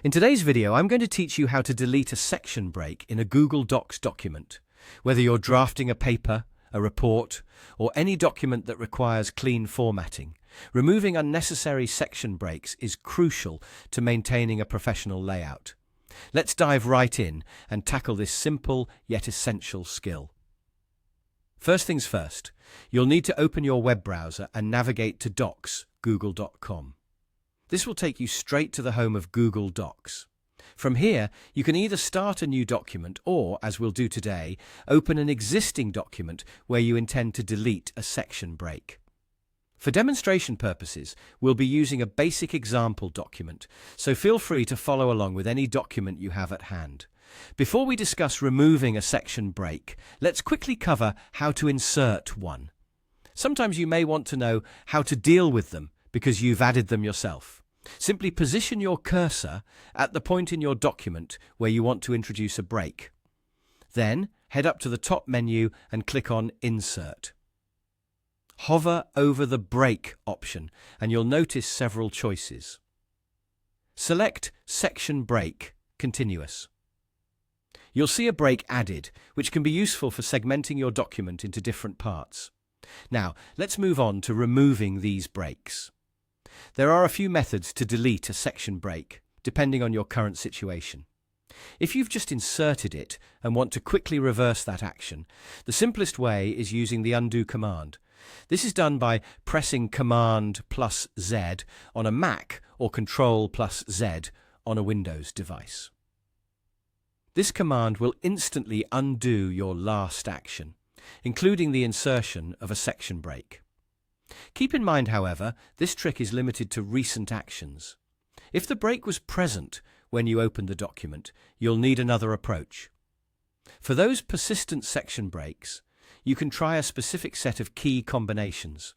In today's video, I'm going to teach you how to delete a section break in a Google Docs document. Whether you're drafting a paper, a report, or any document that requires clean formatting, removing unnecessary section breaks is crucial to maintaining a professional layout. Let's dive right in and tackle this simple yet essential skill. First things first, you'll need to open your web browser and navigate to docs.google.com. This will take you straight to the home of Google Docs. From here, you can either start a new document or, as we'll do today, open an existing document where you intend to delete a section break. For demonstration purposes, we'll be using a basic example document, so feel free to follow along with any document you have at hand. Before we discuss removing a section break, let's quickly cover how to insert one. Sometimes you may want to know how to deal with them because you've added them yourself. Simply position your cursor at the point in your document where you want to introduce a break. Then, head up to the top menu and click on Insert. Hover over the Break option and you'll notice several choices. Select Section Break Continuous. You'll see a break added, which can be useful for segmenting your document into different parts. Now, let's move on to removing these breaks. There are a few methods to delete a section break, depending on your current situation. If you've just inserted it and want to quickly reverse that action, the simplest way is using the undo command. This is done by pressing Command plus Z on a Mac or Control plus Z on a Windows device. This command will instantly undo your last action, including the insertion of a section break. Keep in mind, however, this trick is limited to recent actions. If the break was present when you opened the document, you'll need another approach. For those persistent section breaks, you can try a specific set of key combinations.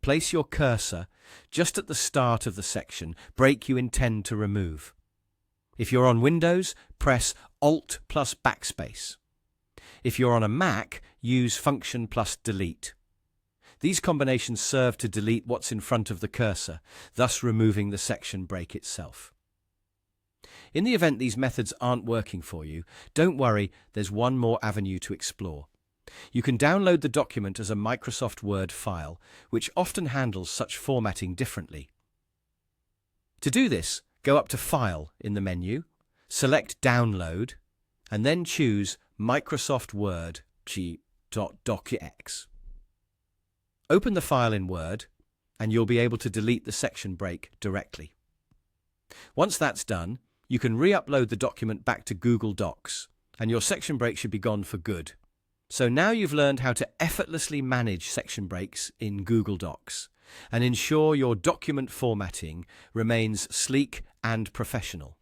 Place your cursor just at the start of the section break you intend to remove. If you're on Windows, press Alt plus Backspace. If you're on a Mac, use Function plus Delete. These combinations serve to delete what's in front of the cursor, thus removing the section break itself. In the event these methods aren't working for you, don't worry, there's one more avenue to explore. You can download the document as a Microsoft Word file, which often handles such formatting differently. To do this, go up to File in the menu, select Download, and then choose Microsoft Word G.docx. Open the file in Word, and you'll be able to delete the section break directly. Once that's done, you can re-upload the document back to Google Docs, and your section break should be gone for good. So now you've learned how to effortlessly manage section breaks in Google Docs and ensure your document formatting remains sleek and professional.